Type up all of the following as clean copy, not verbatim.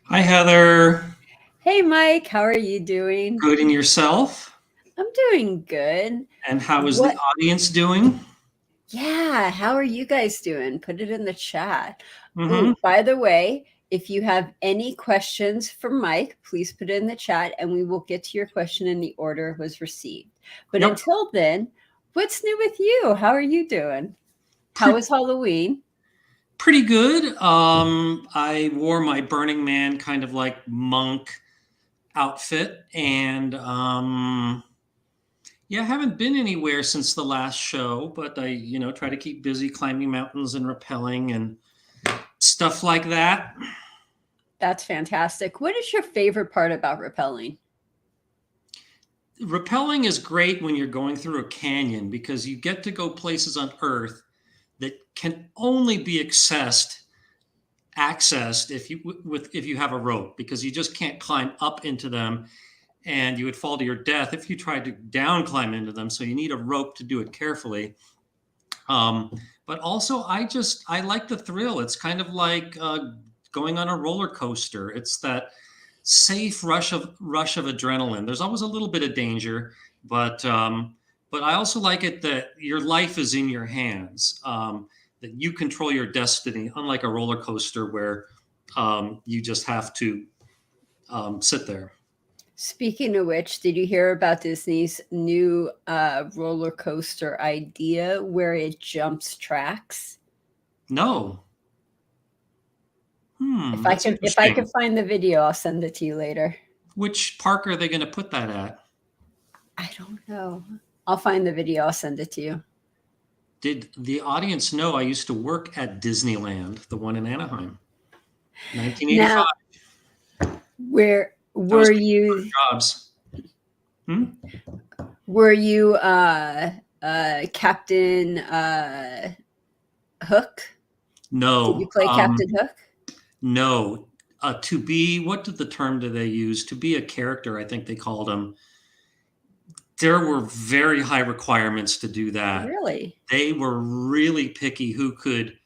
Hi, Heather. Hey Mike, how are you doing? Good in yourself? I'm doing good. And how is the What? audience doing? Yeah, how are you guys doing? Put it in the chat. Mm-hmm. Oh, by the way, if you have any questions for Mike, please put it in the chat and we will get to your question in the order it was received. But Yep. until then, what's new with you? How are you doing? How Pretty, was Halloween? pretty good. I wore my Burning Man kind of like monk outfit, and yeah, I haven't been anywhere since the last show, but I try to keep busy climbing mountains and rappelling and stuff like that. That's fantastic. What is your favorite part about rappelling? Rappelling is great when you're going through a canyon because you get to go places on Earth that can only be accessed if you have a rope, because you just can't climb up into them, and you would fall to your death if you tried to down climb into them. So you need a rope to do it carefully. um, but also I like the thrill. It's kind of like going on a roller coaster. It's that safe rush of adrenaline. There's always a little bit of danger, but I also like it that your life is in your hands, that you control your destiny, unlike a roller coaster where you just have to sit there. Speaking of which, did you hear about Disney's new roller coaster idea where it jumps tracks? No. If I That's could, if I interesting. could find the video, I'll send it to you later. Which park are they going to put that at? I don't know. I'll find the video. I'll send it to you. Did the audience know I used to work at Disneyland, the one in Anaheim, Now, 1985? where I was were picking you? jobs. Hmm? Were you Captain Hook? Did you No, play Captain Hook? no. To be, what did the term do they use? To be a character, I think they called them. There were very high requirements to do that. Really? They were really picky who could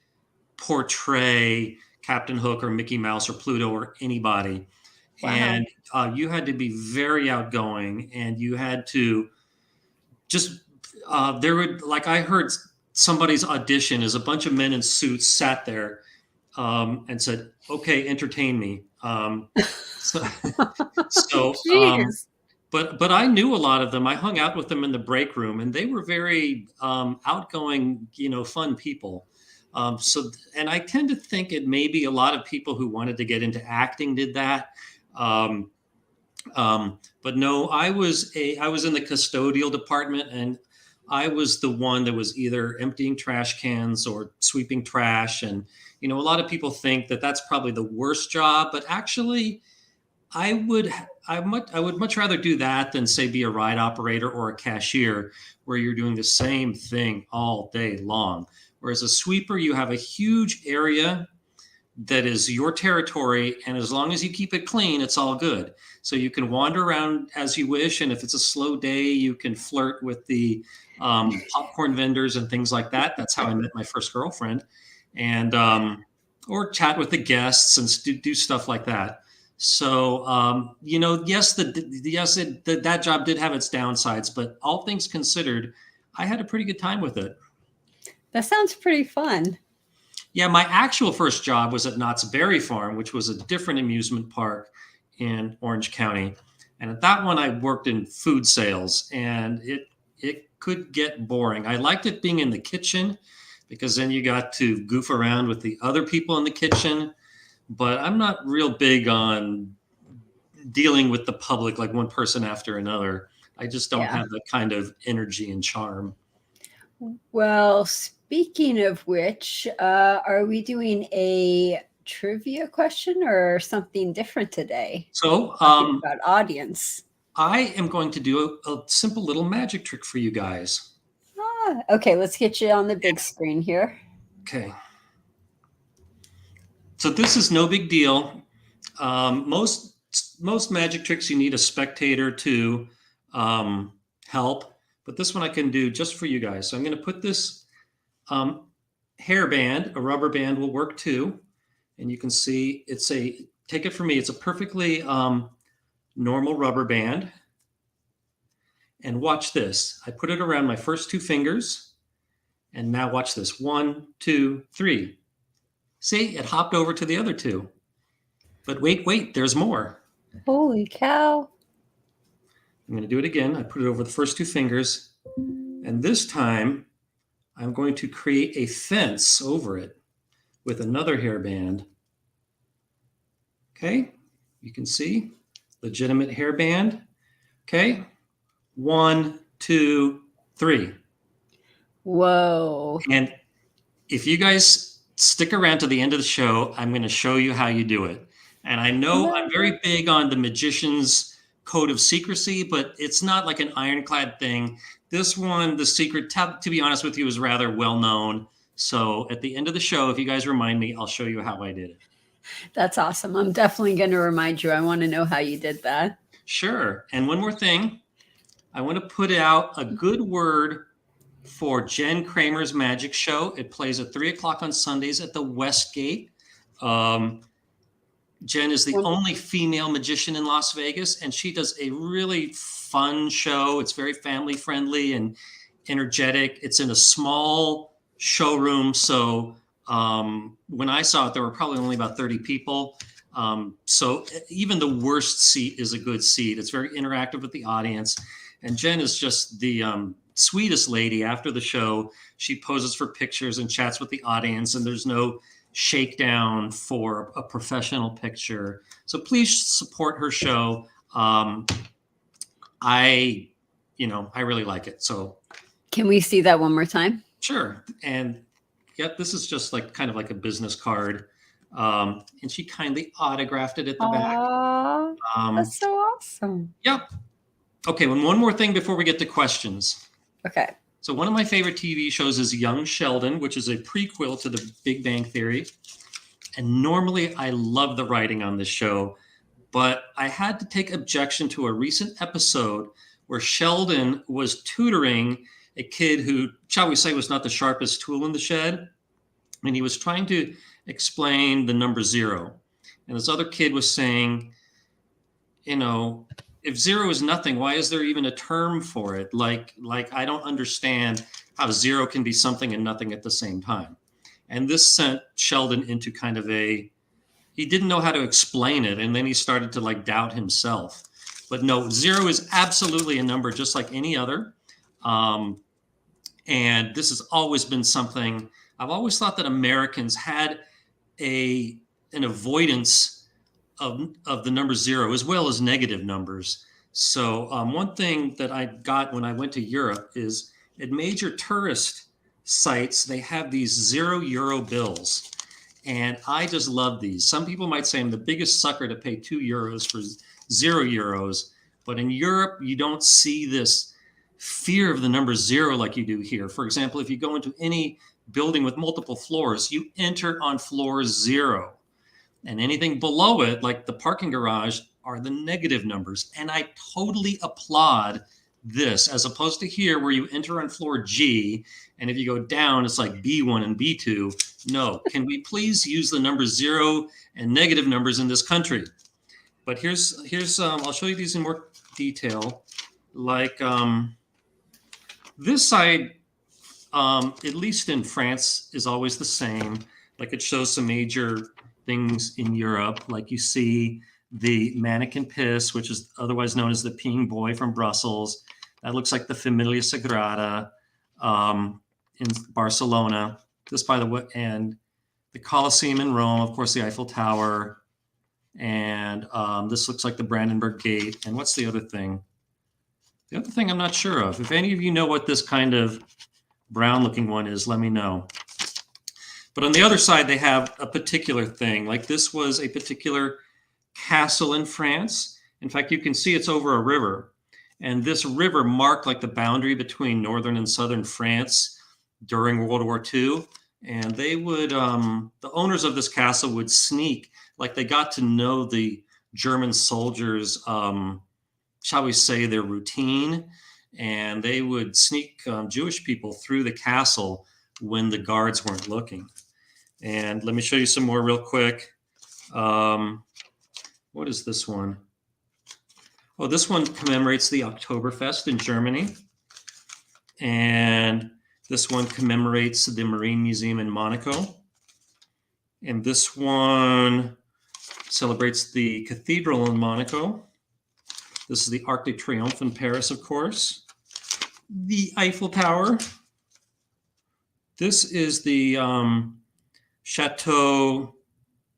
portray Captain Hook or Mickey Mouse or Pluto or anybody. Wow. And you had to be very outgoing, and you had to just there would, like, I heard somebody's audition is a bunch of men in suits sat there and said, "Okay, entertain me." So, so Jeez. but I knew a lot of them. I hung out with them in the break room, and they were very outgoing, fun people. And I tend to think it maybe a lot of people who wanted to get into acting did that. Um, but no, I was in the custodial department, and I was the one that was either emptying trash cans or sweeping trash. And a lot of people think that that's probably the worst job, but actually, I would I would much rather do that than, say, be a ride operator or a cashier, where you're doing the same thing all day long. Whereas a sweeper, you have a huge area that is your territory, and as long as you keep it clean, it's all good. So you can wander around as you wish, and if it's a slow day, you can flirt with the popcorn vendors and things like that. That's how I met my first girlfriend, and or chat with the guests and do stuff like that. So yes, that job did have its downsides, but all things considered, I had a pretty good time with it. That sounds pretty fun. Yeah, my actual first job was at Knott's Berry Farm, which was a different amusement park in Orange County. And at that one, I worked in food sales, and it could get boring. I liked it being in the kitchen because then you got to goof around with the other people in the kitchen. But I'm not real big on dealing with the public, like one person after another. I just don't Yeah. have that kind of energy and charm. Well, speaking of which, are we doing a trivia question or something different today? So Talking about audience. I am going to do a simple little magic trick for you guys. Okay, let's get you on the big screen here. Okay. So this is no big deal. Most magic tricks you need a spectator to help, but this one I can do just for you guys. So I'm going to put this hairband, a rubber band will work too, and you can see it's a take it from me, it's a perfectly normal rubber band. And watch this. I put it around my first 2 fingers. And now watch this. 1, 2, 3. See, it hopped over to the other 2. But wait, there's more. Holy cow. I'm going to do it again. I put it over the first 2 fingers. And this time, I'm going to create a fence over it with another hairband. Okay, you can see, legitimate hairband. Okay, 1, 2, 3. Whoa. And if you guys stick around to the end of the show, I'm going to show you how you do it. And I know I'm very big on the magician's code of secrecy, but it's not like an ironclad thing. This one, the secret, to be honest with you, is rather well known. So at the end of the show, if you guys remind me, I'll show you how I did it. That's awesome. I'm definitely going to remind you. I want to know how you did that. Sure. And one more thing. I want to put out a good word for Jen Kramer's magic show. It plays at 3 o'clock on Sundays at the Westgate. Jen is the only female magician in Las Vegas, and she does a really fun show. It's very family friendly and energetic. It's in a small showroom. So when I saw it, there were probably only about 30 people. So even the worst seat is a good seat. It's very interactive with the audience. And Jen is just the sweetest lady. After the show, she poses for pictures and chats with the audience, and there's no shakedown for a professional picture. So please support her show. I really like it. So can we see that one more time? Sure. And yep, this is just like kind of like a business card. And she kindly autographed it at the back. That's so awesome. Yep. Okay, one more thing before we get to questions. Okay. So one of my favorite TV shows is Young Sheldon, which is a prequel to The Big Bang Theory. And normally I love the writing on this show, but I had to take objection to a recent episode where Sheldon was tutoring a kid who, shall we say, was not the sharpest tool in the shed. And he was trying to explain the number 0. And this other kid was saying, if 0 is nothing, why is there even a term for it? Like I don't understand how 0 can be something and nothing at the same time. And this sent Sheldon into kind of he didn't know how to explain it. And then he started to doubt himself. But no, 0 is absolutely a number just like any other. And this has always been something, I've always thought that Americans had an avoidance of the number 0 as well as negative numbers. So one thing that I got when I went to Europe is at major tourist sites, they have these €0 bills. And I just love these. Some people might say I'm the biggest sucker to pay €2 for €0. But in Europe, you don't see this fear of the number 0 like you do here. For example, if you go into any building with multiple floors, you enter on floor 0. And anything below it, like the parking garage, are the negative numbers. And I totally applaud this, as opposed to here where you enter on floor G, and if you go down, it's like B1 and B2. No, can we please use the number 0 and negative numbers in this country? But here's I'll show you these in more detail. Like this side, at least in France, is always the same. Like it shows some major things in Europe, like you see the mannequin piss, which is otherwise known as the peeing boy from Brussels. That looks like the Familia Sagrada in Barcelona. This, by the way, and the Colosseum in Rome, of course, the Eiffel Tower. And this looks like the Brandenburg Gate. And what's the other thing? The other thing I'm not sure of. If any of you know what this kind of brown looking one is, let me know. But on the other side, they have a particular thing. Like this was a particular castle in France. In fact, you can see it's over a river. And this river marked like the boundary between northern and southern France during World War II. And they would, the owners of this castle would sneak, like they got to know the German soldiers, shall we say, their routine. And they would sneak Jewish people through the castle when the guards weren't looking. And let me show you some more real quick. What is this one? Well, this one commemorates the Oktoberfest in Germany. And this one commemorates the Marine Museum in Monaco. And this one celebrates the cathedral in Monaco. This is the Arc de Triomphe in Paris, of course. The Eiffel Tower. This is the Chateau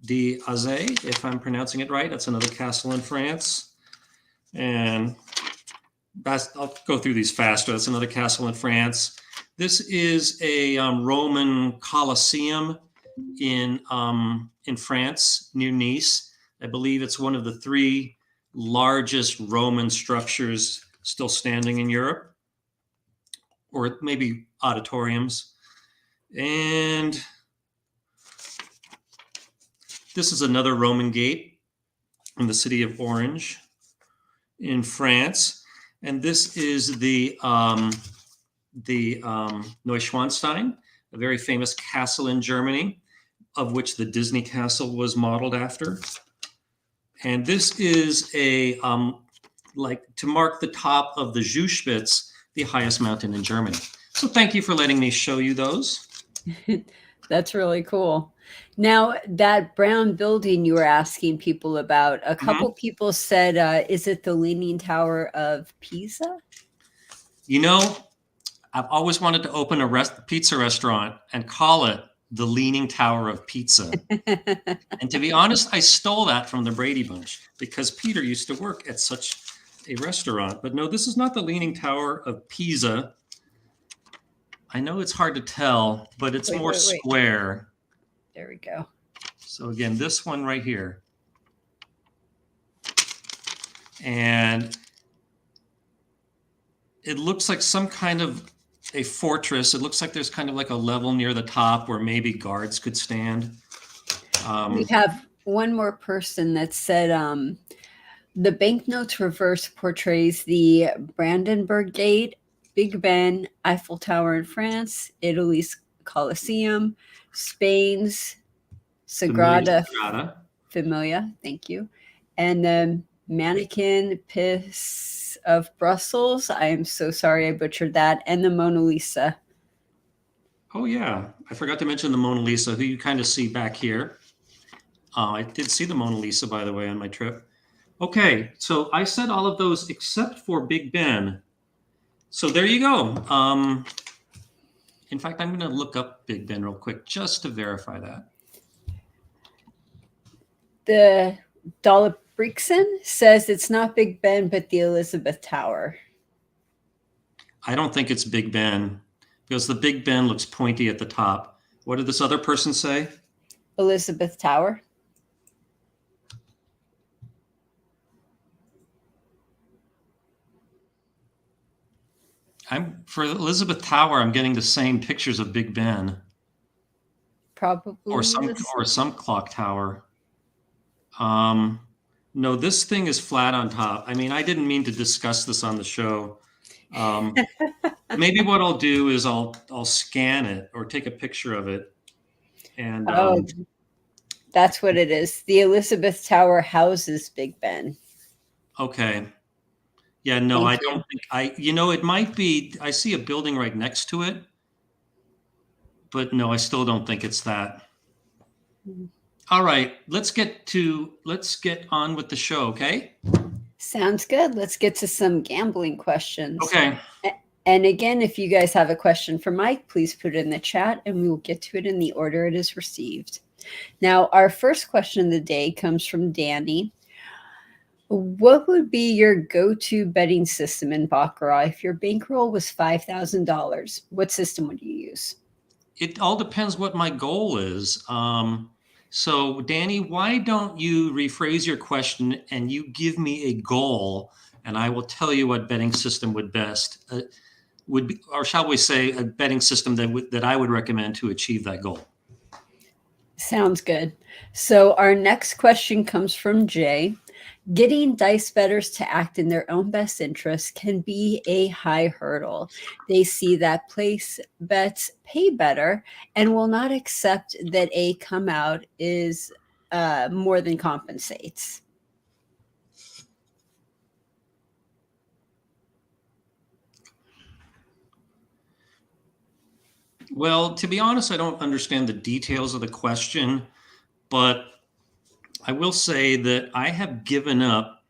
d'Azay, if I'm pronouncing it right. That's another castle in France. And I'll go through these faster. That's another castle in France. This is a Roman Colosseum in France near Nice. I believe it's one of the 3 largest Roman structures still standing in Europe, or maybe auditoriums. And this is another Roman gate in the city of Orange in France. And this is the Neuschwanstein, a very famous castle in Germany, of which the Disney castle was modeled after. And this is a like to mark the top of the Zugspitze, the highest mountain in Germany. So thank you for letting me show you those. That's really cool. Now, that brown building you were asking people about, a couple people said, is it the Leaning Tower of Pisa? You know, I've always wanted to open a pizza restaurant and call it the Leaning Tower of Pizza. And to be honest, I stole that from the Brady Bunch because Peter used to work at such a restaurant. But no, this is not the Leaning Tower of Pisa. I know it's hard to tell, but it's more square. There we go. So again, this one right here. And it looks like some kind of a fortress. It looks like there's kind of like a level near the top where maybe guards could stand. We have one more person that said the banknotes reverse portrays the Brandenburg Gate, Big Ben, Eiffel Tower in France, Italy's Colosseum, Spain's Sagrada Familia, thank you, and the Mannequin Piss of Brussels. I am so sorry I butchered that, and the Mona Lisa. Oh yeah, I forgot to mention the Mona Lisa, who you kind of see back here. I did see the Mona Lisa, by the way, on my trip. Okay, so I said all of those except for Big Ben. So there you go. In fact, I'm going to look up Big Ben real quick just to verify that. The Dollar-Brixen says it's not Big Ben, but the Elizabeth Tower. I don't think it's Big Ben because the Big Ben looks pointy at the top. What did this other person say? Elizabeth Tower. For Elizabeth Tower, I'm getting the same pictures of Big Ben. Probably. Or some clock tower. No, this thing is flat on top. I mean, I didn't mean to discuss this on the show. Maybe what I'll do is I'll scan it or take a picture of it. And that's what it is. The Elizabeth Tower houses Big Ben. Okay. Yeah, no, I don't think it might be, I see a building right next to it, but no, I still don't think it's that. All right, let's get on with the show, okay? Sounds good. Let's get to some gambling questions. Okay. And again, if you guys have a question for Mike, please put it in the chat and we will get to it in the order it is received. Now, our first question of the day comes from Danny. What would be your go-to betting system in Baccarat if your bankroll was $5,000? What system would you use? It all depends what my goal is. So, Danny, why don't you rephrase your question and you give me a goal, and I will tell you what betting system would be, or shall we say, a betting system that I would recommend to achieve that goal. Sounds good. So our next question comes from Jay. Getting dice bettors to act in their own best interest can be a high hurdle. They see that place bets pay better and will not accept that a come out is more than compensates. Well, to be honest, I don't understand the details of the question, but I will say that I have given up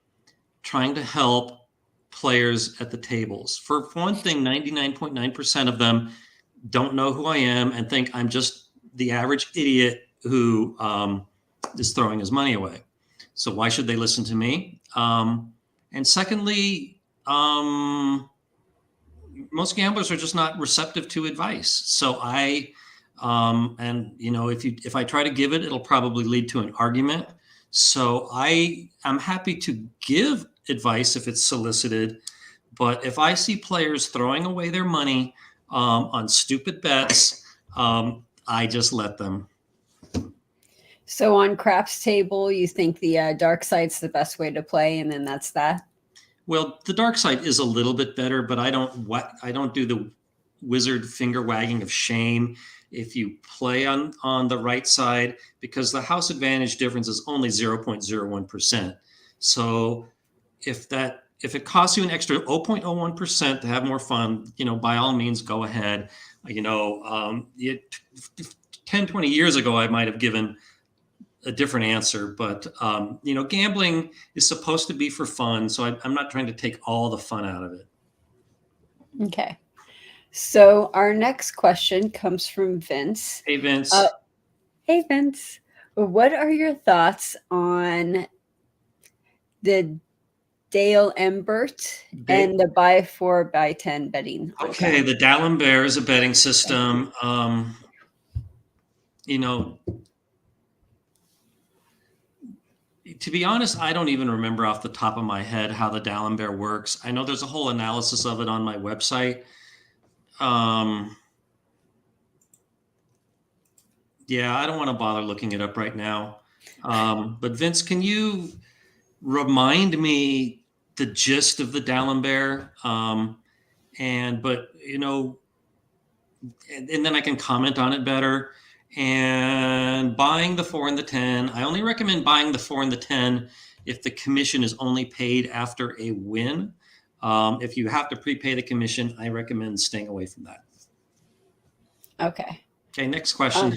trying to help players at the tables. For one thing, 99.9% of them don't know who I am and think I'm just the average idiot who is throwing his money away. So why should they listen to me? And secondly, most gamblers are just not receptive to advice. So and if I try to give it, it'll probably lead to an argument. So I'm happy to give advice if it's solicited, but if I see players throwing away their money on stupid bets, I just let them. So on craps table, you think the dark side's the best way to play, and then that's that? Well, the dark side is a little bit better, but I don't do the wizard finger wagging of shame if you play on the right side, because the house advantage difference is only 0.01%. So if it costs you an extra 0.01% to have more fun, by all means, go ahead. 10, 20 years ago, I might have given a different answer, but gambling is supposed to be for fun. So I'm not trying to take all the fun out of it. Okay. So our next question comes from Vince. Hey, Vince. Hey, Vince. What are your thoughts on the Dale Embert and the buy 4 buy 10 betting? Okay, the D'Alembert is a betting system. To be honest, I don't even remember off the top of my head how the D'Alembert works. I know there's a whole analysis of it on my website. Yeah, I don't want to bother looking it up right now. But Vince, can you remind me the gist of the D'Alembert? And then I can comment on it better. And buying the 4 and the 10, I only recommend buying the 4 and the 10 if the commission is only paid after a win. If you have to prepay the commission, I recommend staying away from that. Okay. Okay, next question.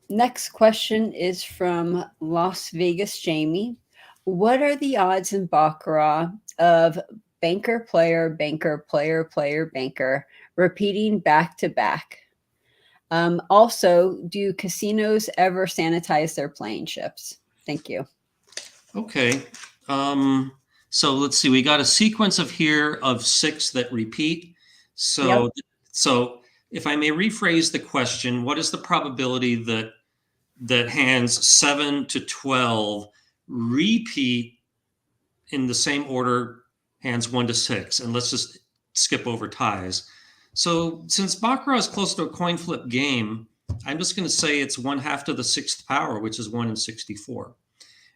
Next question is from Las Vegas Jamie. What are the odds in Baccarat of banker, player, banker, player, player, banker repeating back to back? Also, do casinos ever sanitize their playing chips? Thank you. Okay. So let's see. We got a sequence of 6 that repeat. So if I may rephrase the question, what is the probability that hands 7 to 12 repeat in the same order hands 1 to 6? And let's just skip over ties. So since Baccarat is close to a coin flip game, I'm just going to say it's 1/2 to the 6th power, which is 1 in 64.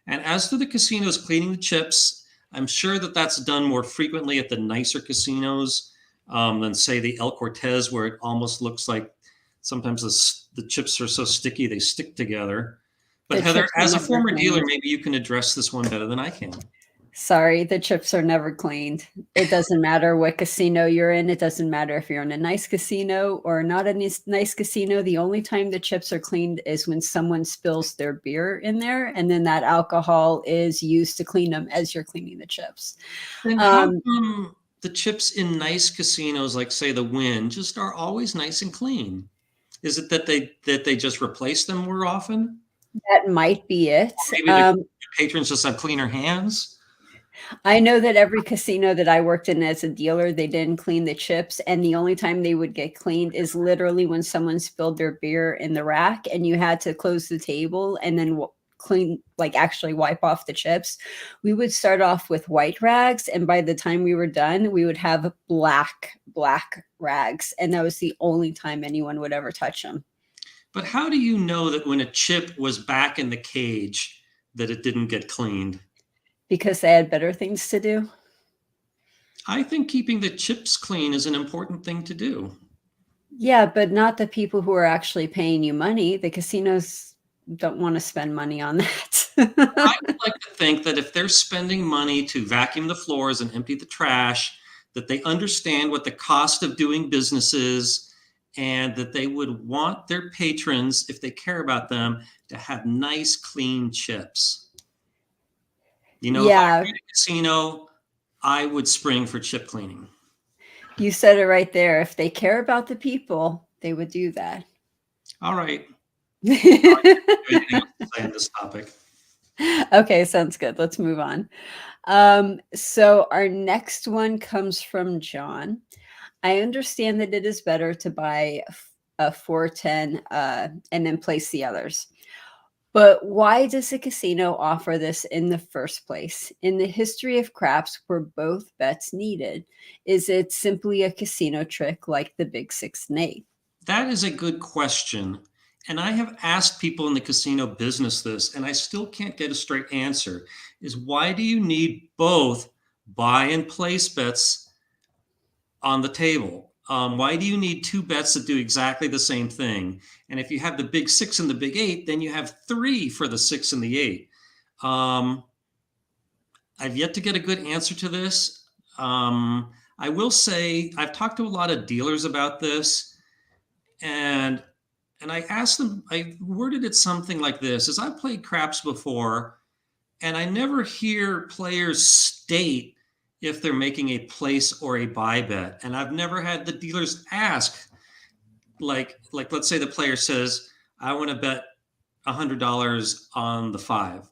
And as to the casinos cleaning the chips, I'm sure that that's done more frequently at the nicer casinos than, say, the El Cortez, where it almost looks like sometimes the chips are so sticky they stick together. But Heather, as a former dealer, maybe you can address this one better than I can. Sorry, the chips are never cleaned. It doesn't matter what casino you're in. It doesn't matter if you're in a nice casino or not a nice casino. The only time the chips are cleaned is when someone spills their beer in there, and then that alcohol is used to clean them as you're cleaning the chips. And how come the chips in nice casinos, like say the Wynn, just are always nice and clean? Is it that they just replace them more often? That might be it. Maybe the patrons just have cleaner hands. I know that every casino that I worked in as a dealer, they didn't clean the chips. And the only time they would get cleaned is literally when someone spilled their beer in the rack and you had to close the table and then clean, like actually wipe off the chips. We would start off with white rags. And by the time we were done, we would have black rags. And that was the only time anyone would ever touch them. But how do you know that when a chip was back in the cage that it didn't get cleaned? Because they had better things to do? I think keeping the chips clean is an important thing to do. Yeah, but not the people who are actually paying you money. The casinos don't want to spend money on that. I would like to think that if they're spending money to vacuum the floors and empty the trash, that they understand what the cost of doing business is and that they would want their patrons, if they care about them, to have nice, clean chips. If I Yeah, ran a casino, I would spring for chip cleaning. you said it right there. If they care about the people, they would do that. All right. Anything else to say on this topic? Okay, sounds good. Let's move on. So our next one comes from John. I understand that it is better to buy a 410 and then place the others. But why does a casino offer this in the first place? In the history of craps, were both bets needed? Is it simply a casino trick like the Big Six and Eight? That is a good question. And I have asked people in the casino business this, and I still can't get a straight answer. Is why do you need both buy and place bets on the table? Why do you need two bets that do exactly the same thing? And if you have the Big Six and the Big Eight, then you have three for the six and the eight. I've yet to get a good answer to this. I will say I've talked to a lot of dealers about this, and I asked them. I worded it something like this: "As I've played craps before, and I never hear players state if they're making a place or a buy bet, and I've never had the dealers ask, like let's say the player says, I want to bet $100 on the five.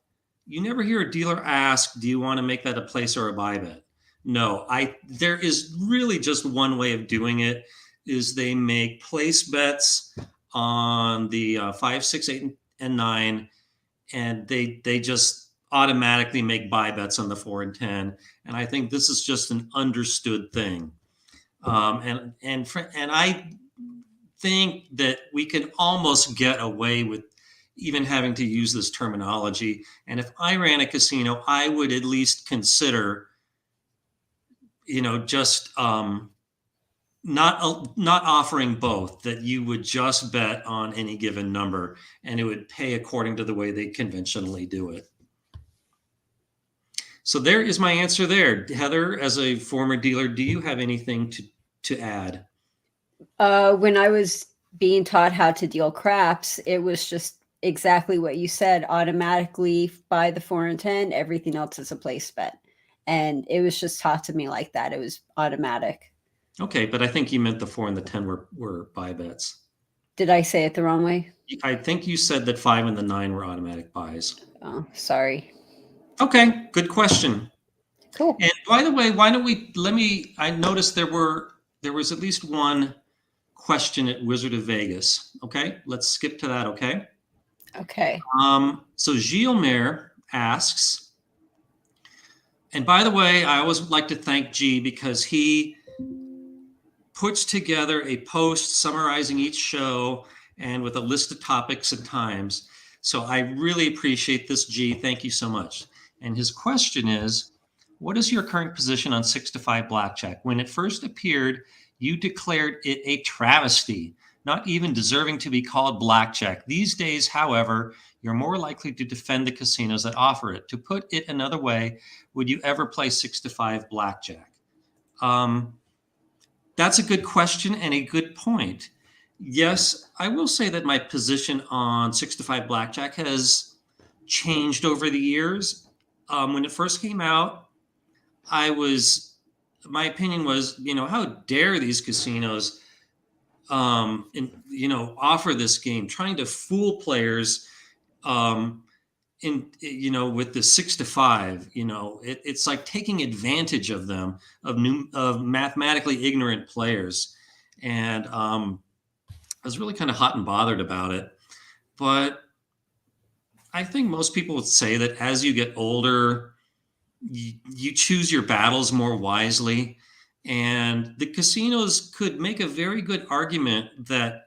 You never hear a dealer ask, do you want to make that a place or a buy bet? No, there is really just one way of doing it, is they make place bets on the 5, 6, 8, and 9, and they just automatically make buy bets on the 4 and 10. And I think this is just an understood thing. And I think that we can almost get away with even having to use this terminology. And if I ran a casino, I would at least consider, just not offering both, that you would just bet on any given number and it would pay according to the way they conventionally do it. So there is my answer there. Heather, as a former dealer, do you have anything to add? When I was being taught how to deal craps, it was just exactly what you said. Automatically buy the 4 and 10, everything else is a place bet. And it was just taught to me like that. It was automatic. Okay, but I think you meant the 4 and the 10 were buy bets. Did I say it the wrong way? I think you said that 5 and the 9 were automatic buys. Oh, sorry. Okay, good question. Cool. And by the way, why don't I noticed there was at least one question at Wizard of Vegas. Okay, let's skip to that, okay? Okay. So Gilmer asks, and by the way, I always like to thank G because he puts together a post summarizing each show and with a list of topics and times. So I really appreciate this, G. Thank you so much. And his question is, what is your current position on 6 to 5 blackjack? When it first appeared, you declared it a travesty, not even deserving to be called blackjack. These days, however, you're more likely to defend the casinos that offer it. To put it another way, would you ever play 6 to 5 blackjack? That's a good question and a good point. Yes, I will say that my position on 6 to 5 blackjack has changed over the years. When it first came out, my opinion was, how dare these casinos, offer this game, trying to fool players, with the 6 to 5, it's like taking advantage of them, of mathematically ignorant players. And I was really kind of hot and bothered about it. But I think most people would say that as you get older, you choose your battles more wisely. And the casinos could make a very good argument that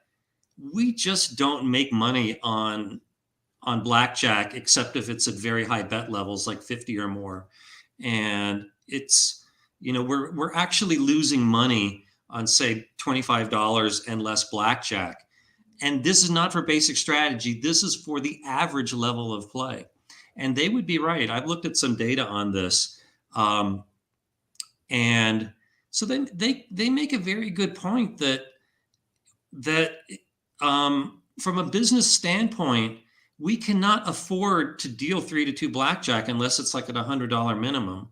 we just don't make money on blackjack, except if it's at very high bet levels, like 50 or more. And it's, we're actually losing money on, say, $25 and less blackjack. And this is not for basic strategy. This is for the average level of play. And they would be right. I've looked at some data on this. And so they make a very good point that that from a business standpoint, we cannot afford to deal 3 to 2 blackjack unless it's like at $100 minimum.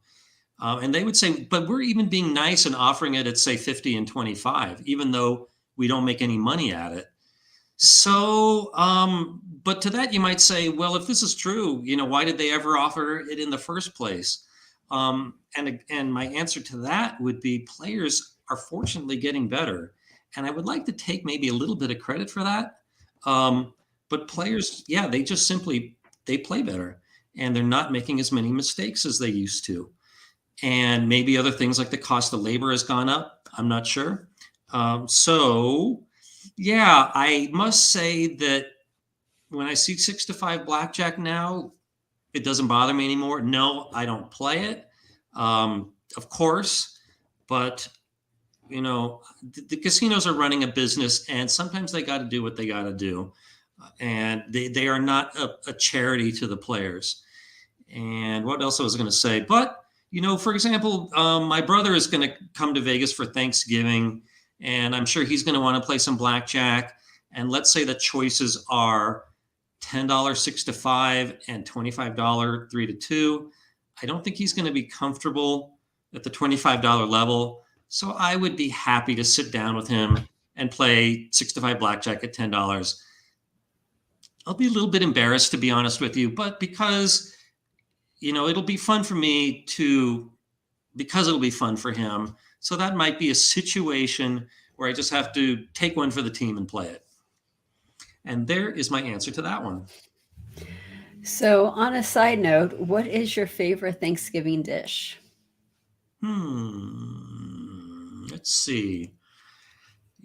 And they would say, but we're even being nice and offering it at, say, 50 and 25, even though we don't make any money at it. So, but to that, you might say, well, if this is true, why did they ever offer it in the first place? And my answer to that would be players are fortunately getting better. And I would like to take maybe a little bit of credit for that. But players, yeah, they play better and they're not making as many mistakes as they used to. And maybe other things like the cost of labor has gone up. I'm not sure. So yeah, I must say that when I see 6 to 5 blackjack now, it doesn't bother me anymore. No, I don't play it, of course, but the casinos are running a business, and sometimes they got to do what they got to do, and they are not a charity to the players. And what else I was going to say? But for example, my brother is going to come to Vegas for Thanksgiving, and I'm sure he's going to want to play some blackjack. And let's say the choices are $10 6 to 5 and $25 3 to 2. I don't think he's going to be comfortable at the $25 level. So I would be happy to sit down with him and play 6 to 5 blackjack at $10. I'll be a little bit embarrassed, to be honest with you, but because it'll be fun for me because it'll be fun for him. So that might be a situation where I just have to take one for the team and play it. And there is my answer to that one. So, on a side note, what is your favorite Thanksgiving dish? Let's see.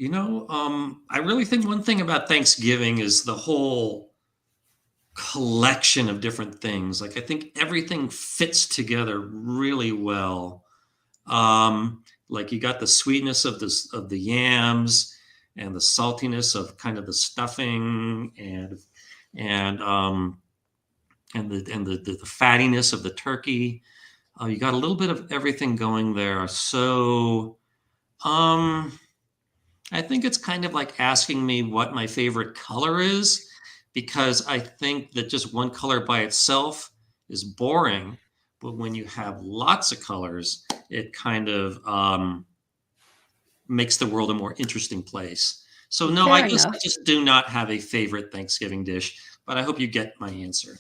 I really think one thing about Thanksgiving is the whole collection of different things. Like I think everything fits together really well. Like you got the sweetness of the yams and the saltiness of kind of the stuffing and the fattiness of the turkey. You got a little bit of everything going there. So I think it's kind of like asking me what my favorite color is, because I think that just one color by itself is boring. But when you have lots of colors, it kind of makes the world a more interesting place. So no, Fair I guess enough. I just do not have a favorite Thanksgiving dish, but I hope you get my answer.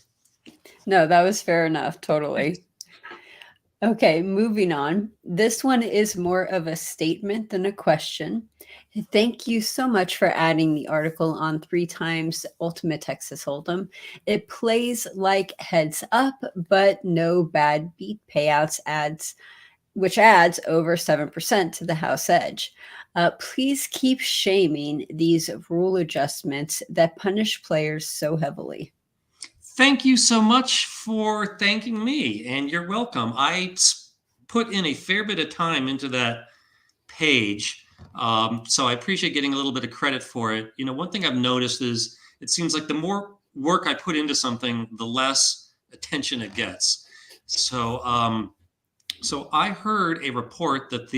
No, that was fair enough. Totally. Okay, moving on. This one is more of a statement than a question. Thank you so much for adding the article on 3 times Ultimate Texas Hold'em. It plays like heads up, but no bad beat payouts which adds over 7% to the house edge. Please keep shaming these rule adjustments that punish players so heavily. Thank you so much for thanking me, and you're welcome. I put in a fair bit of time into that page, so I appreciate getting a little bit of credit for it. One thing I've noticed is it seems like the more work I put into something, the less attention it gets. So, so I heard a report that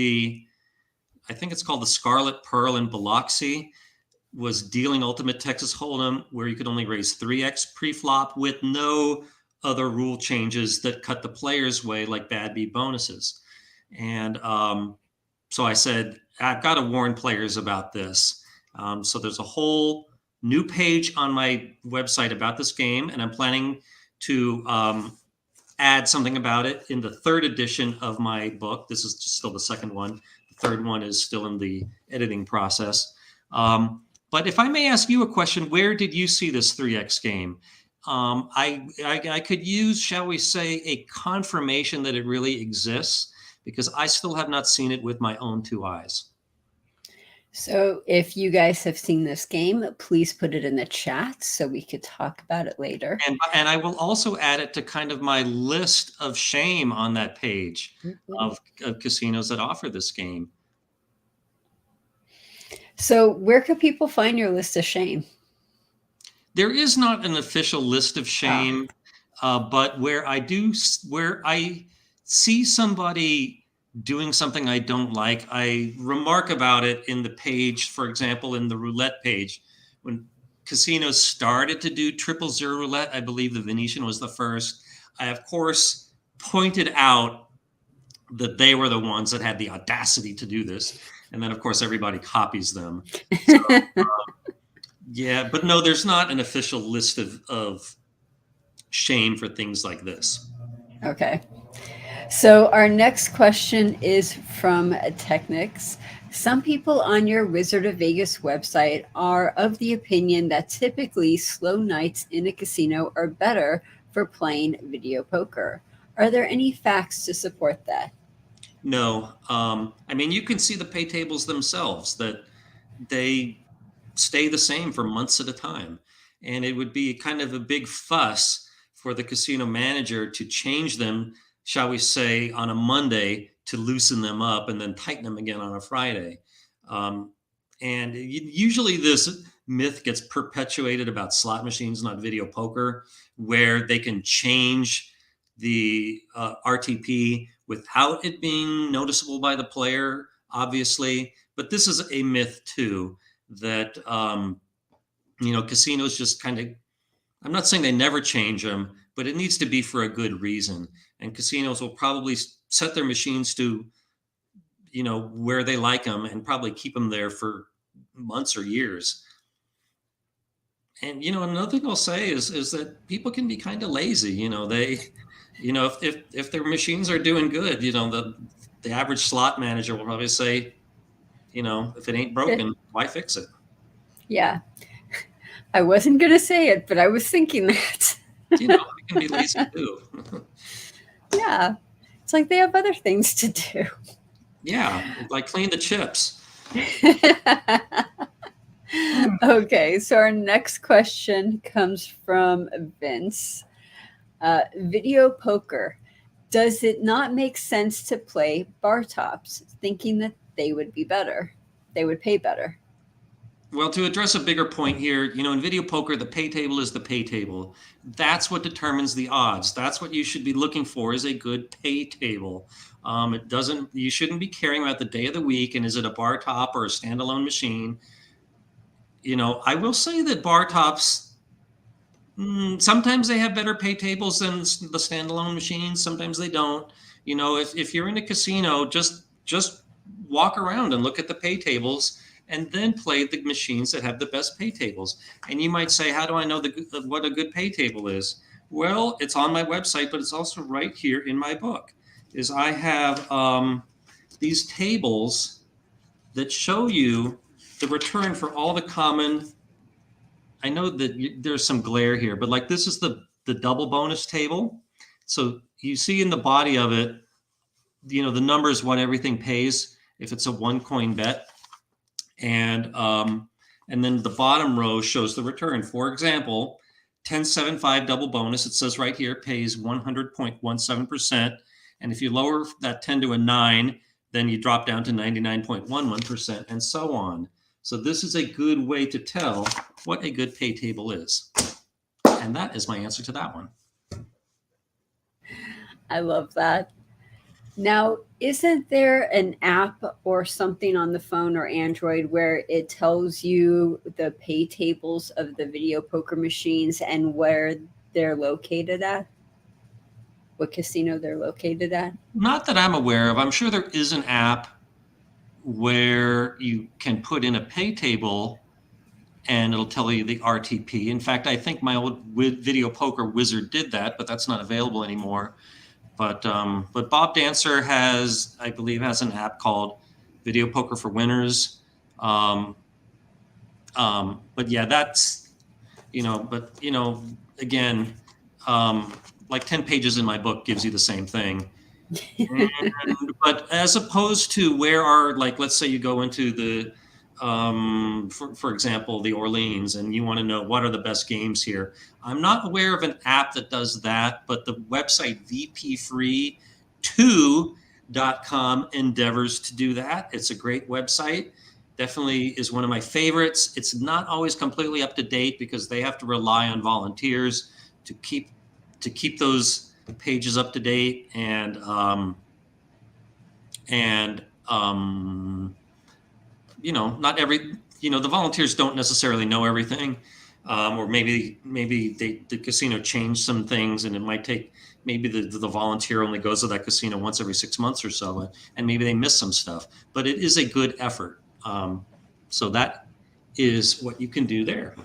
I think it's called the Scarlet Pearl in Biloxi, was dealing Ultimate Texas Hold'em, where you could only raise 3x pre-flop with no other rule changes that cut the player's way, like bad beat bonuses. And so I said, I've got to warn players about this. So there's a whole new page on my website about this game, and I'm planning to add something about it in the 3rd edition of my book. This is just still the 2nd one. The 3rd one is still in the editing process. But if I may ask you a question, where did you see this 3x game? I could use, shall we say, a confirmation that it really exists, because I still have not seen it with my own 2 eyes. So if you guys have seen this game, please put it in the chat so we could talk about it later. And I will also add it to kind of my list of shame on that page of casinos that offer this game. So where could people find your list of shame? There is not an official list of shame, but where I see somebody doing something I don't like, I remark about it in the page, for example, in the roulette page. When casinos started to do 000 roulette, I believe the Venetian was the first. I, of course, pointed out that they were the ones that had the audacity to do this. And then, of course, everybody copies them. So, yeah, but no, there's not an official list of shame for things like this. Okay. So our next question is from Technics. Some people on your Wizard of Vegas website are of the opinion that typically slow nights in a casino are better for playing video poker. Are there any facts to support that? No, I mean, you can see the pay tables themselves that they stay the same for months at a time. And it would be kind of a big fuss for the casino manager to change them, shall we say, on a Monday to loosen them up and then tighten them again on a Friday. Um, and usually this myth gets perpetuated about slot machines, not video poker, where they can change the RTP without it being noticeable by the player, obviously. But this is a myth too, that casinos just kind of, I'm not saying they never change them, but it needs to be for a good reason. And casinos will probably set their machines to where they like them and probably keep them there for months or years. And another thing I'll say is that people can be kind of lazy. They if their machines are doing good, the average slot manager will probably say, if it ain't broken, why fix it? Yeah. I wasn't going to say it, but I was thinking that. It can be lazy too. Yeah. It's like they have other things to do. Yeah, like clean the chips. Okay, so our next question comes from Vince. Video poker. Does it not make sense to play bar tops, thinking that they would be better? They would pay better. Well, to address a bigger point here, in video poker, the pay table is the pay table. That's what determines the odds. That's what you should be looking for, is a good pay table. You shouldn't be caring about the day of the week and is it a bar top or a standalone machine. I will say that bar tops, sometimes they have better pay tables than the standalone machines. Sometimes they don't. If you're in a casino, just walk around and look at the pay tables and then play the machines that have the best pay tables. And you might say, how do I know what a good pay table is? Well, it's on my website, but it's also right here in my book. Is I have these tables that show you the return for all the common. I know that there's some glare here, but like this is the double bonus table. So you see in the body of it, the numbers, what everything pays if it's a one coin bet. And then the bottom row shows the return. For example, 1075 double bonus, it says right here, pays 100.17%. And if you lower that 10 to a 9, then you drop down to 99.11%, and so on. So this is a good way to tell what a good pay table is. And that is my answer to that one. I love that. Now, isn't there an app or something on the phone or Android where it tells you the pay tables of the video poker machines and where they're located at? What casino they're located at? Not that I'm aware of. I'm sure there is an app where you can put in a pay table and it'll tell you the RTP. In fact, I think my old video poker wizard did that, but that's not available anymore. But Bob Dancer I believe, has an app called Video Poker for Winners. But yeah, that's, again, like 10 pages in my book gives you the same thing. But as opposed to let's say you go into the, for example, the Orleans, and you want to know what are the best games here. I'm not aware of an app that does that, but the website vpfree2.com endeavors to do that. It's a great website. Definitely is one of my favorites. It's not always completely up to date because they have to rely on volunteers to keep those pages up to date. And and not every the volunteers don't necessarily know everything, or maybe the casino changed some things, and it might take maybe the volunteer only goes to that casino once every 6 months or so, and maybe they miss some stuff. But it is a good effort. So that is what you can do there.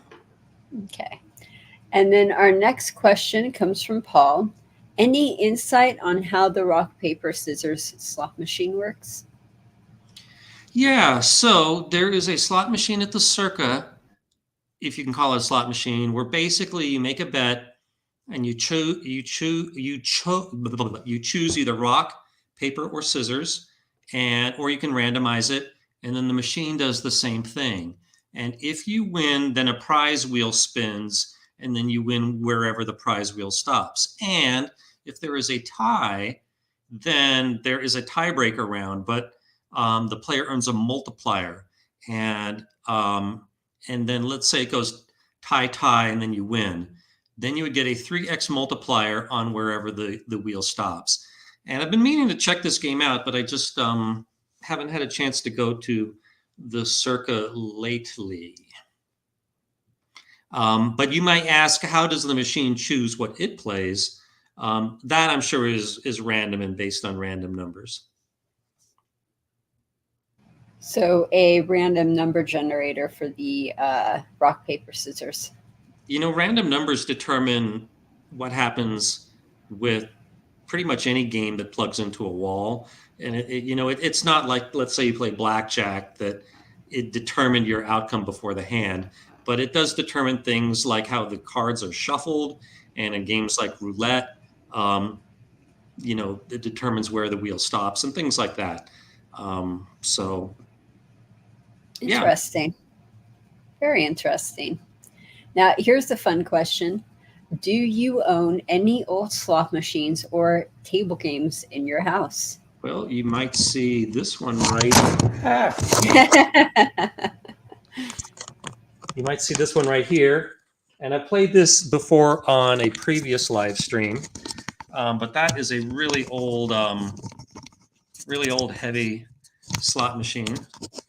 Okay. And then our next question comes from Paul. Any insight on how the rock, paper, scissors slot machine works? Yeah, so there is a slot machine at the Circa, if you can call it a slot machine, where basically you make a bet and you choose either rock, paper, or scissors, or you can randomize it, and then the machine does the same thing. And if you win, then a prize wheel spins, and then you win wherever the prize wheel stops. And if there is a tie, then there is a tiebreaker round, but the player earns a multiplier, and then let's say it goes tie, and then you win. Then you would get a 3x multiplier on wherever the wheel stops. And I've been meaning to check this game out, but I just haven't had a chance to go to the Circa lately. But you might ask, how does the machine choose what it plays? That I'm sure is random and based on random numbers. So a random number generator for the rock, paper, scissors. Random numbers determine what happens with pretty much any game that plugs into a wall. And it's not like, let's say you play Blackjack, that it determined your outcome before the hand, but it does determine things like how the cards are shuffled. And in games like Roulette, it determines where the wheel stops and things like that. So interesting. Yeah. Very interesting. Now, here's the fun question. Do you own any old slot machines or table games in your house? Well, you might see this one right. You might see this one right here. And I played this before on a previous live stream. But that is a really old heavy slot machine.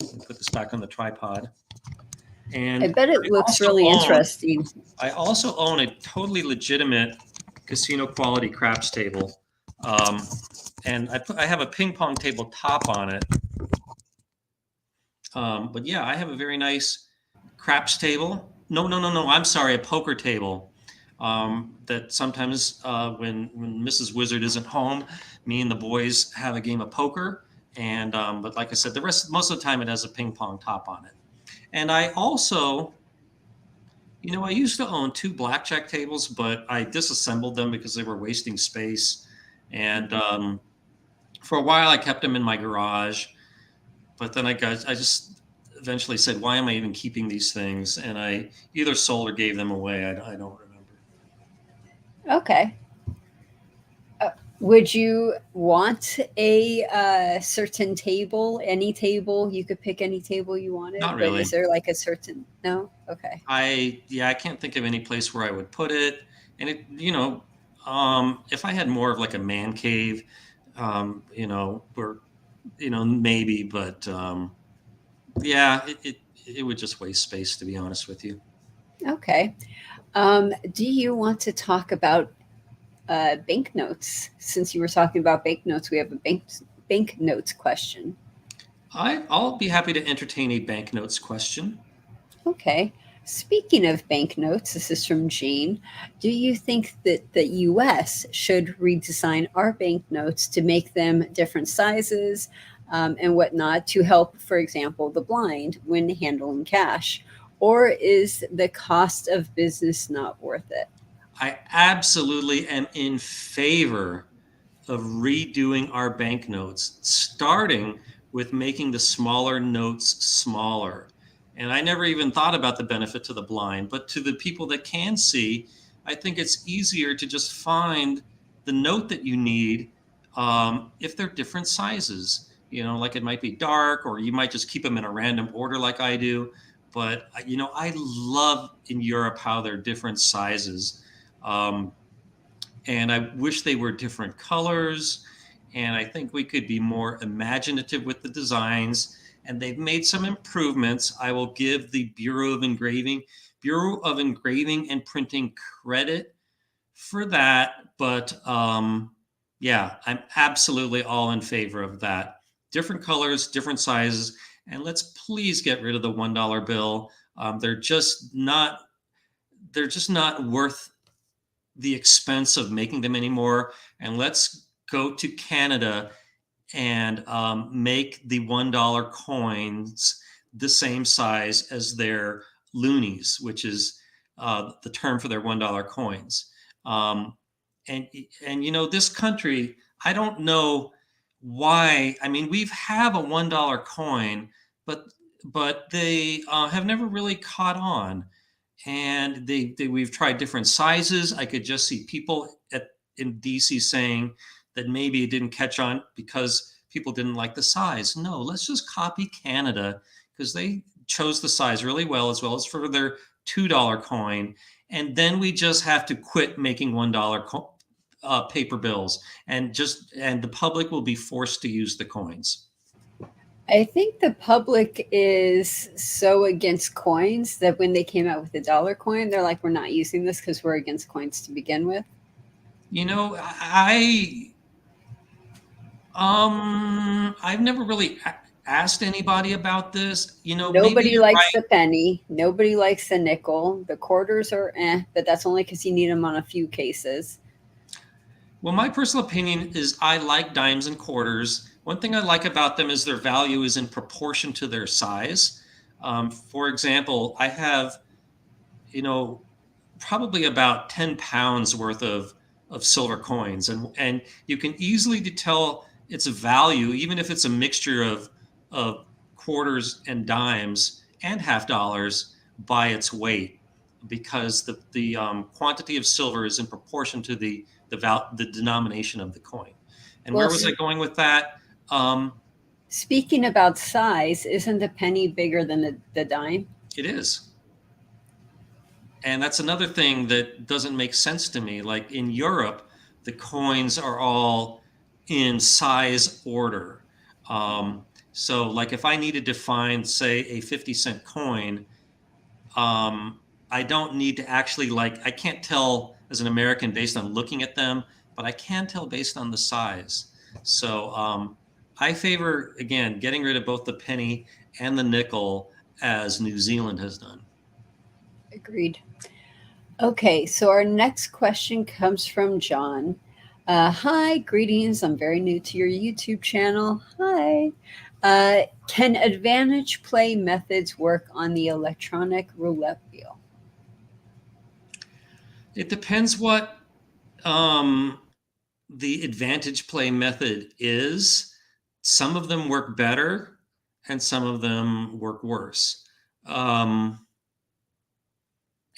Let me put this back on the tripod. And I bet it looks really interesting. I also own a totally legitimate casino quality craps table. And I have a ping pong table top on it. But yeah, I have a very nice craps table. No, I'm sorry, a poker table. That sometimes when Mrs. Wizard isn't home, me and the boys have a game of poker. And but like I said, most of the time it has a ping pong top on it. And I also, I used to own 2 blackjack tables, but I disassembled them because they were wasting space. And for a while, I kept them in my garage. But then I just eventually said, why am I even keeping these things? And I either sold or gave them away. I don't remember. Okay. Would you want a certain table? Any table? You could pick any table you wanted. Not really. But is there like a certain? No. Okay. I can't think of any place where I would put it. And it, if I had more of like a man cave, where, maybe, but it would just waste space, to be honest with you. Okay. Do you want to talk about banknotes? Since you were talking about banknotes, we have a banknotes question. I'll be happy to entertain a banknotes question. Okay. Speaking of banknotes, this is from Jean. Do you think that the U.S. should redesign our banknotes to make them different sizes and whatnot to help, for example, the blind when handling cash? Or is the cost of business not worth it? I absolutely am in favor of redoing our banknotes, starting with making the smaller notes smaller. And I never even thought about the benefit to the blind, but to the people that can see, I think it's easier to just find the note that you need if they're different sizes. Like it might be dark, or you might just keep them in a random order like I do. But, I love in Europe how they're different sizes. And I wish they were different colors. and I think we could be more imaginative with the designs. And they've made some improvements. I will give the Bureau of Engraving and Printing credit for that. But yeah, I'm absolutely all in favor of that. Different colors, different sizes, and let's please get rid of the $1 bill. They're just not worth the expense of making them anymore. And let's go to Canada and make the $1 coins the same size as their loonies, which is the term for their $1 coins. Um, and this country, I don't know why. I mean, we've have a $1 coin, but they have never really caught on. And we've tried different sizes. I could just see people in DC saying that maybe it didn't catch on because people didn't like the size. No, let's just copy Canada because they chose the size really well as for their $2 coin. And then we just have to quit making $1 paper bills, and the public will be forced to use the coins. I think the public is so against coins that when they came out with the dollar coin, they're like, we're not using this because we're against coins to begin with. I've never really asked anybody about this. Maybe Nobody you're likes right. the penny. Nobody likes the nickel. The quarters are but that's only because you need them on a few cases. Well, my personal opinion is I like dimes and quarters. One thing I like about them is their value is in proportion to their size. For example, I have, probably about 10 pounds worth of silver coins, and you can easily tell its value, even if it's a mixture of quarters and dimes and half dollars, by its weight, because the quantity of silver is in proportion to the denomination of the coin. And Well, where was I going with that? speaking about size, isn't the penny bigger than the dime? It is. And that's another thing that doesn't make sense to me. Like in Europe, the coins are all in size order. So, like if I needed to find, say, a 50-cent coin, I don't need to actually, I can't tell as an American based on looking at them, but I can tell based on the size. So, I favor, again, getting rid of both the penny and the nickel, as New Zealand has done. Agreed. Okay, so our next question comes from John. Hi, greetings. I'm very new to your YouTube channel. Hi. Can advantage play methods work on the electronic roulette wheel? It depends what the advantage play method is. Some of them work better and some of them work worse. And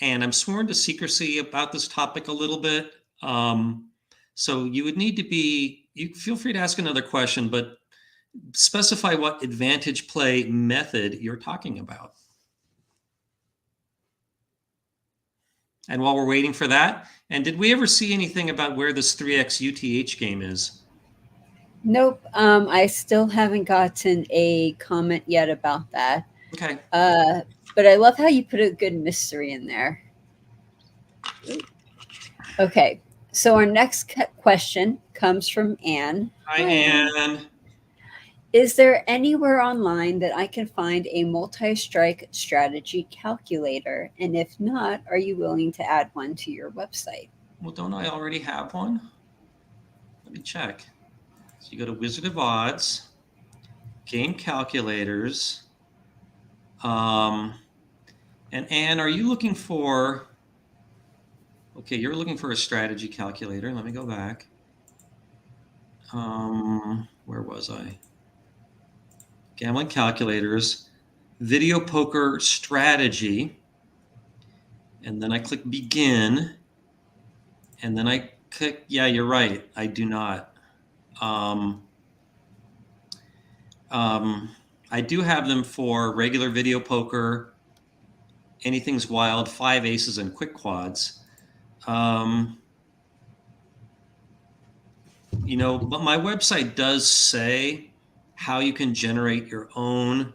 I'm sworn to secrecy about this topic a little bit. So you would need to you feel free to ask another question, but specify what advantage play method you're talking about. And while we're waiting for that, and did we ever see anything about where this 3x UTH game is? Nope. I still haven't gotten a comment yet about that. Okay. But I love how you put a good mystery in there. Okay. So our next question comes from Anne. Hi, Anne. Is there anywhere online that I can find a multi-strike strategy calculator? And if not, are you willing to add one to your website? Well, don't I already have one? Let me check. So you go to Wizard of Odds, Game Calculators. And Anne, are you looking for... Okay, you're looking for a strategy calculator. Let me go back. Where was I? Gambling calculators, video poker strategy, and then I click begin, and then I click, yeah, you're right, I do not. I do have them for regular video poker, anything's wild, 5 aces, and quick quads. But my website does say how you can generate your own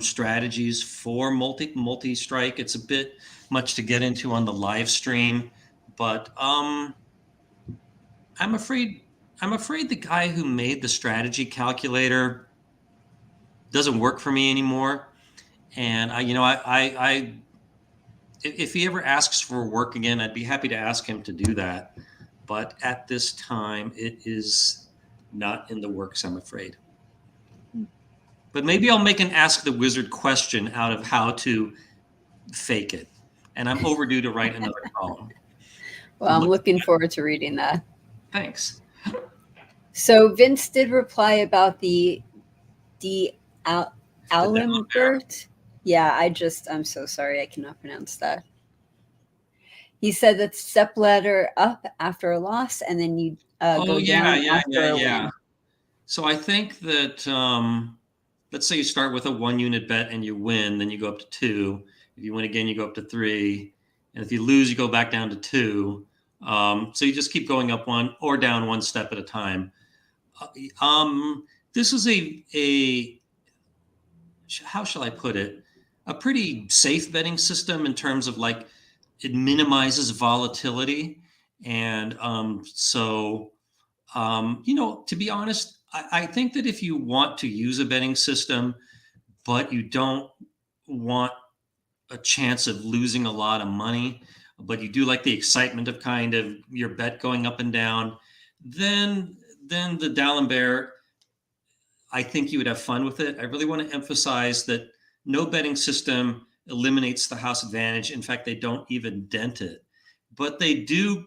strategies for multi strike. It's a bit much to get into on the live stream, but I'm afraid the guy who made the strategy calculator doesn't work for me anymore. And I if he ever asks for work again, I'd be happy to ask him to do that. But at this time, it is not in the works, I'm afraid. But maybe I'll make an Ask the Wizard question out of how to fake it. And I'm overdue to write another column. Well, I'm looking forward to reading that. Thanks. So Vince did reply about the Alembert. Yeah, I'm so sorry. I cannot pronounce that. He said that step ladder up after a loss, and then you go down after a win. So I think that let's say you start with a 1-unit bet and you win, then you go up to 2. If you win again, you go up to 3, and if you lose, you go back down to 2. So you just keep going up one or down one step at a time. This is a how shall I put it? A pretty safe betting system in terms of like it minimizes volatility, and to be honest, I think that if you want to use a betting system, but you don't want a chance of losing a lot of money, but you do like the excitement of kind of your bet going up and down, then the D'Alembert, I think you would have fun with it. I really want to emphasize that no betting system eliminates the house advantage. In fact, they don't even dent it, but they do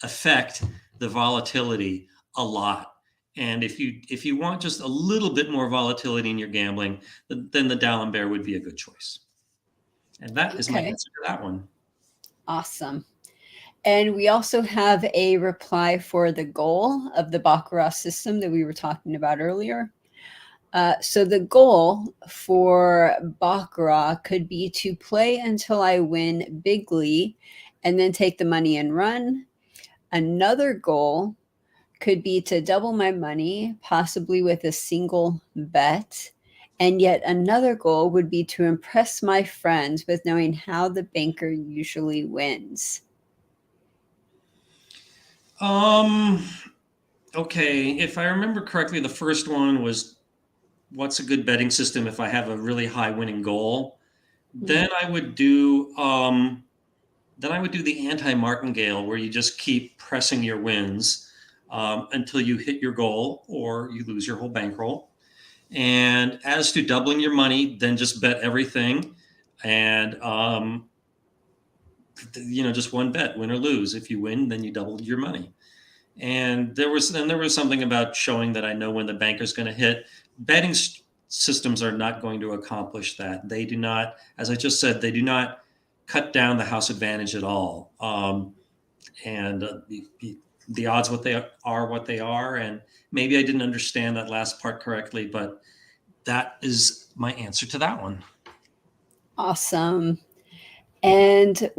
affect the volatility a lot. And if you want just a little bit more volatility in your gambling, then the D'Alembert would be a good choice. And that is my answer to that one. Awesome. And we also have a reply for the goal of the Baccarat system that we were talking about earlier. So the goal for Baccarat could be to play until I win bigly and then take the money and run. Another goal could be to double my money, possibly with a single bet. And yet another goal would be to impress my friends with knowing how the banker usually wins. Okay. If I remember correctly, the first one was what's a good betting system if I have a really high winning goal? Then I would do the anti-martingale, where you just keep pressing your wins until you hit your goal or you lose your whole bankroll. And as to doubling your money, then just bet everything, and just one bet, win or lose. If you win, then you double your money. And there was something about showing that I know when the banker's going to hit. Betting systems are not going to accomplish that. They do not, as I just said, they do not cut down the house advantage at all. The odds what they are, and maybe I didn't understand that last part correctly, but that is my answer to that one. Awesome. And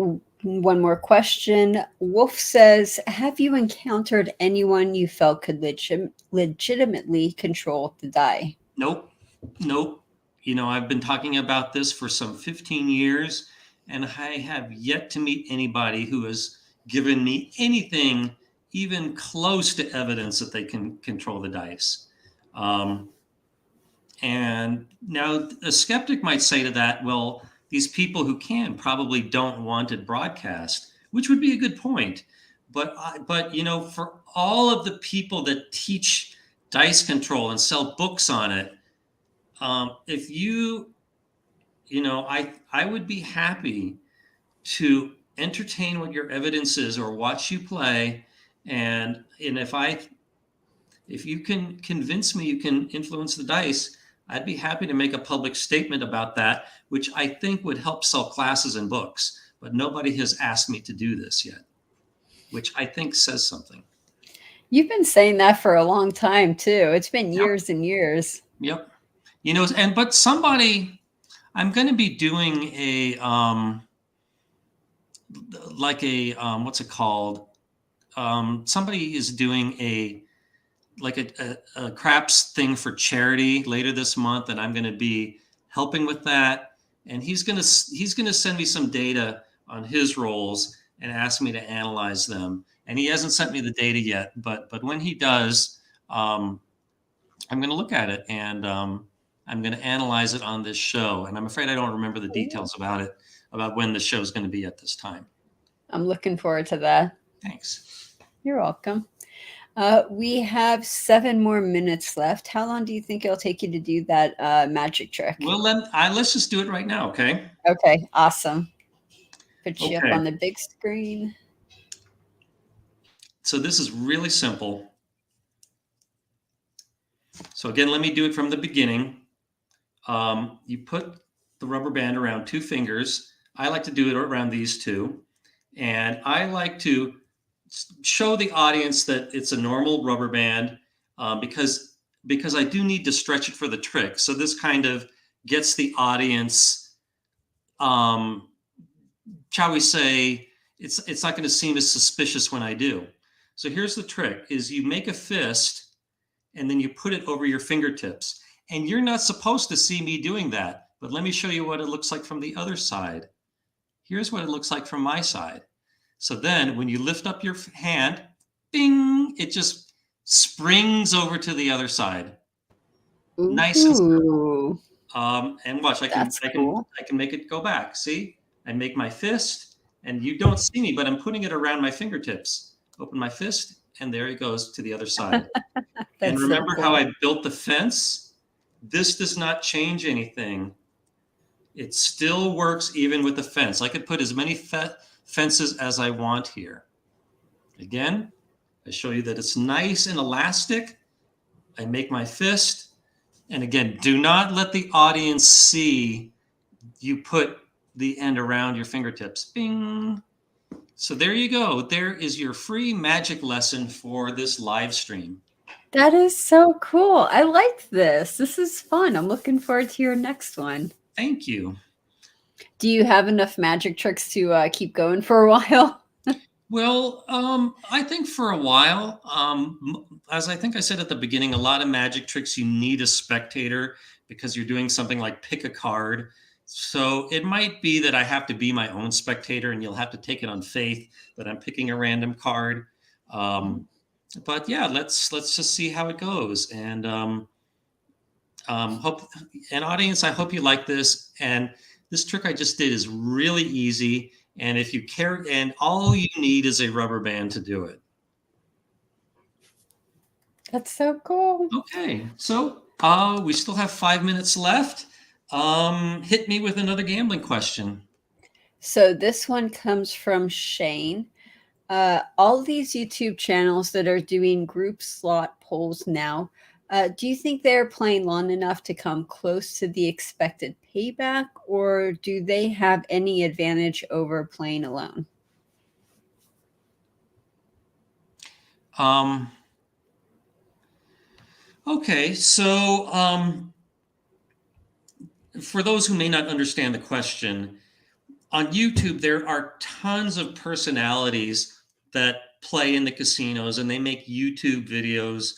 one more question. Wolf says, have you encountered anyone you felt could legitimately control the die? Nope. I've been talking about this for some 15 years, and I have yet to meet anybody who has given me anything even close to evidence that they can control the dice. And now a skeptic might say to that, well, these people who can probably don't want it broadcast, which would be a good point. But for all of the people that teach dice control and sell books on it, if I would be happy to entertain what your evidence is or watch you play, and if you can convince me you can influence the dice, I'd be happy to make a public statement about that, which I think would help sell classes and books. But nobody has asked me to do this yet, which I think says something. You've been saying that for a long time too. It's been years and years. Yep. But somebody, I'm going to be doing a what's it called? somebody is doing a craps thing for charity later this month, and I'm going to be helping with that. And he's going to send me some data on his rolls and ask me to analyze them. And he hasn't sent me the data yet, but when he does, I'm going to look at it, and I'm going to analyze it on this show. And I'm afraid I don't remember the details about it, about when the show is going to be at this time. I'm looking forward to that. Thanks. You're welcome. We have 7 more minutes left. How long do you think it'll take you to do that magic trick? Well, let's just do it right now, okay? Okay, awesome. Put you up on the big screen. So this is really simple. So again, let me do it from the beginning. You put the rubber band around 2 fingers. I like to do it around these 2. And I like to show the audience that it's a normal rubber band because I do need to stretch it for the trick. So this kind of gets the audience, shall we say, it's not going to seem as suspicious when I do. So here's the trick: is you make a fist and then you put it over your fingertips. And you're not supposed to see me doing that, but let me show you what it looks like from the other side. Here's what it looks like from my side. So then when you lift up your hand, bing, it just springs over to the other side. Ooh. Nice and simple. And watch, I can make it go back. See, I make my fist, and you don't see me, but I'm putting it around my fingertips. Open my fist, and there it goes to the other side. And remember how I built the fence? This does not change anything. It still works even with the fence. I could put as many fences as I want here. Again, I show you that it's nice and elastic. I make my fist. And again, do not let the audience see you put the end around your fingertips. Bing. So there you go. There is your free magic lesson for this live stream. That is so cool. I like this. This is fun. I'm looking forward to your next one. Thank you. Do you have enough magic tricks to keep going for a while? Well, I think for a while, as I think I said at the beginning, a lot of magic tricks, you need a spectator because you're doing something like pick a card. So it might be that I have to be my own spectator, and you'll have to take it on faith that I'm picking a random card. But yeah, let's just see how it goes. And audience, I hope you like this. And this trick I just did is really easy. And if you care, and all you need is a rubber band to do it. That's so cool. Okay, so we still have 5 minutes left. Hit me with another gambling question. So this one comes from Shane. All these YouTube channels that are doing group slot polls now, do you think they're playing long enough to come close to the expected payback, or do they have any advantage over playing alone? Okay, so for those who may not understand the question, on YouTube, there are tons of personalities that play in the casinos, and they make YouTube videos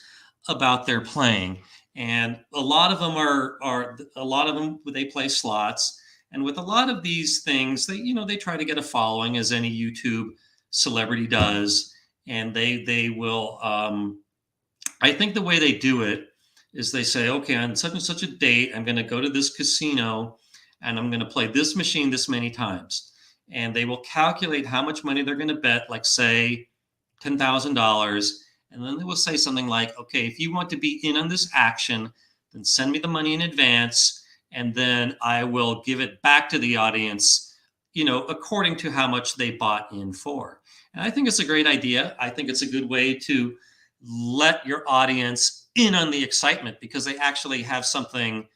about their playing. And a lot of them they play slots. And with a lot of these things, they try to get a following, as any YouTube celebrity does. And they will, I think the way they do it is they say, okay, on such and such a date, I'm going to go to this casino and I'm going to play this machine this many times. And they will calculate how much money they're going to bet, like say $10,000. And then they will say something like, okay, if you want to be in on this action, then send me the money in advance. And then I will give it back to the audience, according to how much they bought in for. And I think it's a great idea. I think it's a good way to let your audience in on the excitement because they actually have something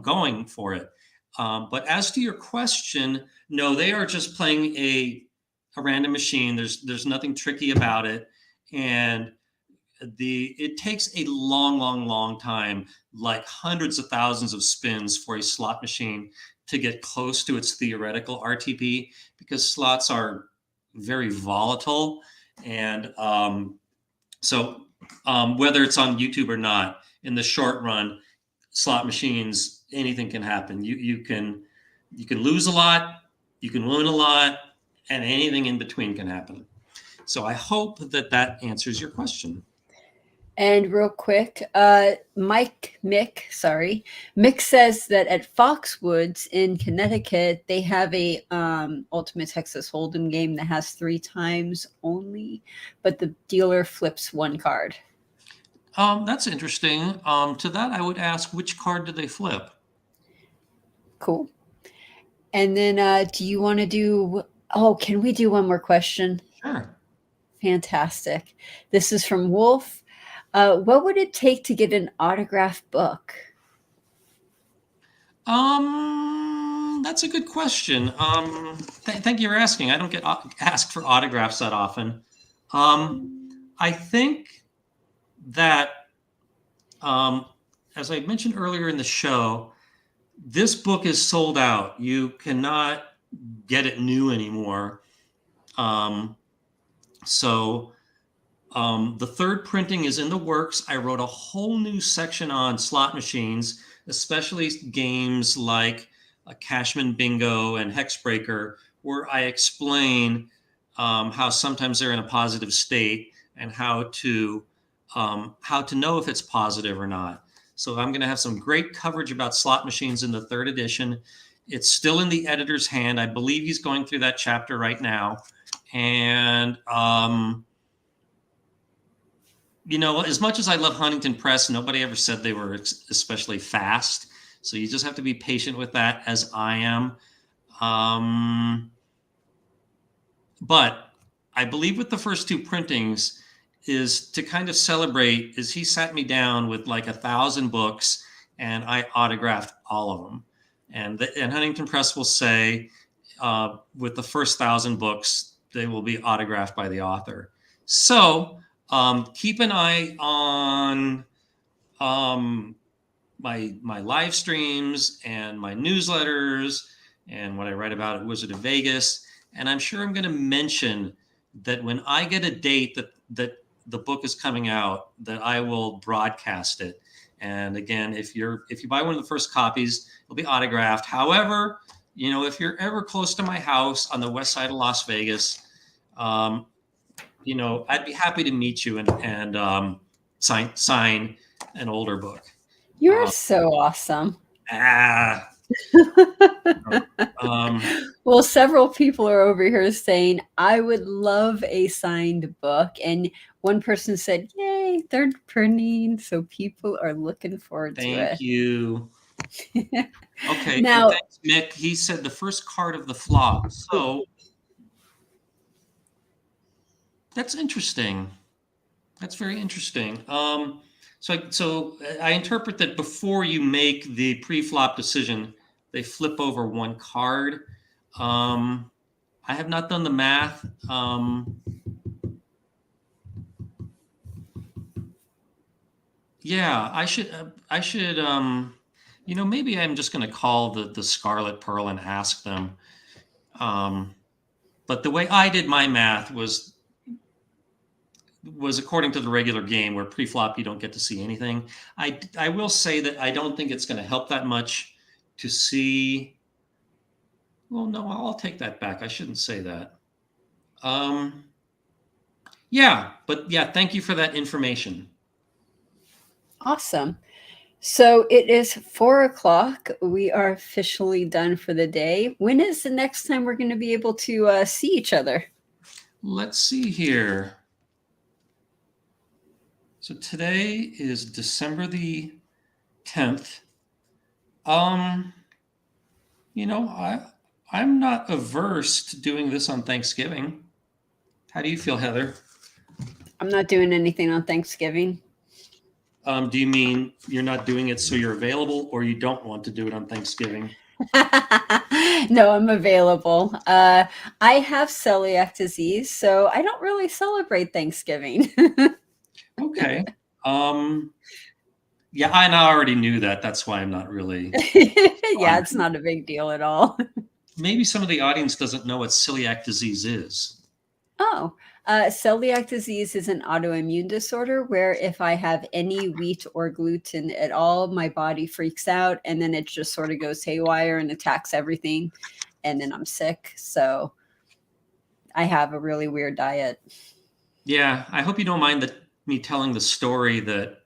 going for it. But as to your question, no, they are just playing a random machine. There's nothing tricky about it. And it takes a long time, like hundreds of thousands of spins for a slot machine to get close to its theoretical RTP, because slots are very volatile. And so whether it's on YouTube or not, in the short run, slot machines, anything can happen. You can lose a lot, you can win a lot, and anything in between can happen. So I hope that answers your question. And real quick, Mick says that at Foxwoods in Connecticut, they have a Ultimate Texas Hold'em game that has 3 times only, but the dealer flips 1 card. That's interesting. To that, I would ask, which card do they flip? Cool. And then do you want to do, can we do one more question? Sure. Fantastic. This is from Wolf. What would it take to get an autographed book? That's a good question. Thank you for asking. I don't get asked for autographs that often. I think that, as I mentioned earlier in the show, this book is sold out. You cannot get it new anymore. So the 3rd printing is in the works. I wrote a whole new section on slot machines, especially games like Cashman Bingo and Hexbreaker, where I explain how sometimes they're in a positive state and how to know if it's positive or not. So I'm going to have some great coverage about slot machines in the 3rd edition. It's still in the editor's hand. I believe he's going through that chapter right now. And as much as I love Huntington Press, nobody ever said they were especially fast. So you just have to be patient with that, as I am. But I believe with the first 2 printings is to kind of celebrate, is he sat me down with like 1,000 books and I autographed all of them. And Huntington Press will say with the first 1,000 books, they will be autographed by the author. So keep an eye on my live streams and my newsletters and what I write about at Wizard of Vegas. And I'm sure I'm going to mention that when I get a date that the book is coming out, that I will broadcast it. And again, if you buy one of the first copies, it'll be autographed. However, if you're ever close to my house on the west side of Las Vegas, I'd be happy to meet you and sign an older book. You're so awesome. Well, several people are over here saying, I would love a signed book. And one person said, yay, 3rd printing. So people are looking forward to it. Thank you. Okay. Now, thanks, Mick. He said the first card of the flop. So that's interesting. That's very interesting. So I interpret that before you make the pre-flop decision, they flip over 1 card. I have not done the math. Yeah, I should. Maybe I'm just going to call the Scarlet Pearl and ask them. But the way I did my math was according to the regular game, where pre-flop you don't get to see anything. I will say that I don't think it's going to help that much to see. Well, no, I'll take that back. I shouldn't say that. Thank you for that information. Awesome. So it is 4:00. We are officially done for the day. When is the next time we're going to be able to see each other? Let's see here. So today is December the 10th. I'm not averse to doing this on Thanksgiving. How do you feel, Heather? I'm not doing anything on Thanksgiving. Do you mean you're not doing it so you're available, or you don't want to do it on Thanksgiving? No, I'm available. I have celiac disease, so I don't really celebrate Thanksgiving. Okay. Yeah, and I already knew that. That's why I'm not really. Yeah, it's not a big deal at all. Maybe some of the audience doesn't know what celiac disease is. Oh, Celiac disease is an autoimmune disorder where if I have any wheat or gluten at all, my body freaks out and then it just sort of goes haywire and attacks everything. And then I'm sick. So I have a really weird diet. Yeah, I hope you don't mind me telling the story that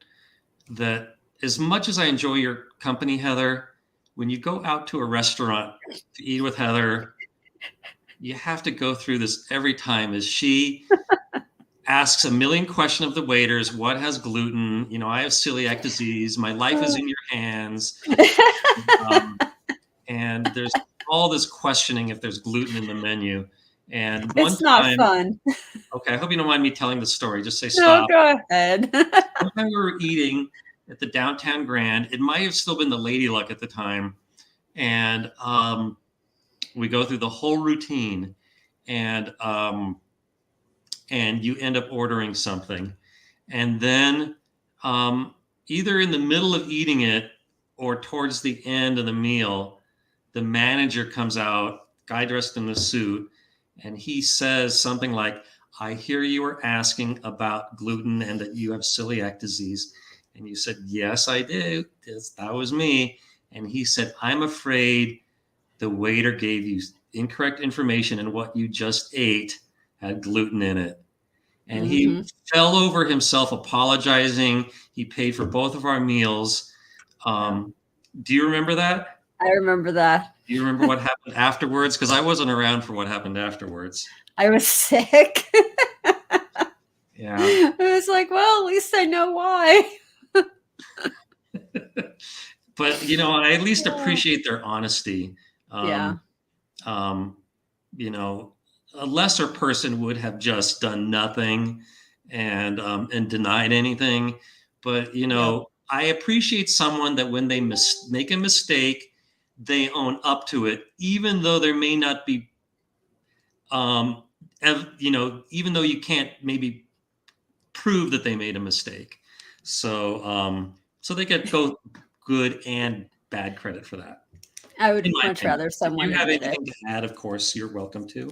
as much as I enjoy your company, Heather, when you go out to a restaurant to eat with Heather, you have to go through this every time as she asks a million questions of the waiters. What has gluten? I have celiac disease. My life is in your hands. And there's all this questioning if there's gluten in the menu. And one It's not time, fun. okay, I hope you don't mind me telling the story. Just say No, stop. go ahead. One time we were eating at the Downtown Grand. It might have still been the Lady Luck at the time. And we go through the whole routine, and you end up ordering something. And then either in the middle of eating it or towards the end of the meal, the manager comes out, guy dressed in a suit, and he says something like, I hear you were asking about gluten and that you have celiac disease. And you said, yes, I do. That was me. And he said, I'm afraid the waiter gave you incorrect information and what you just ate had gluten in it. And he fell over himself apologizing. He paid for both of our meals. Do you remember that? I remember that. Do you remember what happened afterwards? Because I wasn't around for what happened afterwards. I was sick. Yeah. I was like, well, at least I know why. But, I at least appreciate their honesty. Yeah. A lesser person would have just done nothing and denied anything. But, I appreciate someone that when they make a mistake, they own up to it, even though there may not be, even though you can't maybe prove that they made a mistake. So they get both good and bad credit for that. I would much rather someone admit it. If you have admit anything to add, of course, you're welcome to.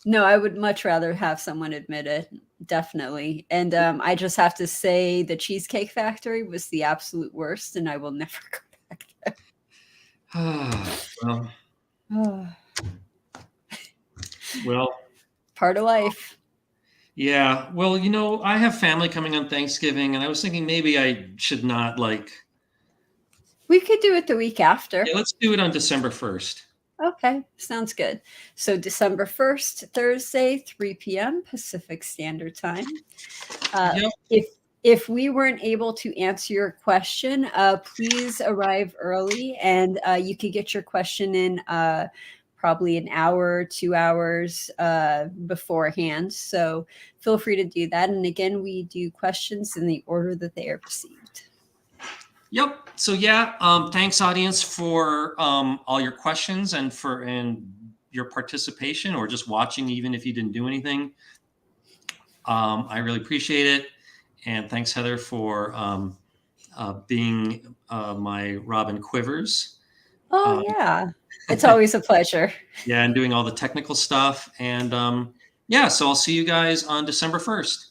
No, I would much rather have someone admit it, definitely. And I just have to say the Cheesecake Factory was the absolute worst, and I will never go back there. Well, part of life. Yeah. Well, I have family coming on Thanksgiving, and I was thinking maybe I should not We could do it the week after. Yeah, let's do it on December 1st. Okay, sounds good. So December 1st, Thursday, 3 p.m. Pacific Standard Time. Yep. If we weren't able to answer your question, please arrive early, and you could get your question in probably an hour, 2 hours beforehand. So feel free to do that. And again, we do questions in the order that they are received. Yep. So thanks audience for all your questions and your participation or just watching, even if you didn't do anything. I really appreciate it. And thanks, Heather, for being my Robin Quivers. Oh, yeah. It's always a pleasure. Yeah, and doing all the technical stuff. And so I'll see you guys on December 1st.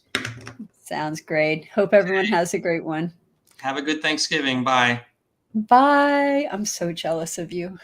Sounds great. Hope everyone has a great one. Have a good Thanksgiving. Bye. Bye. I'm so jealous of you.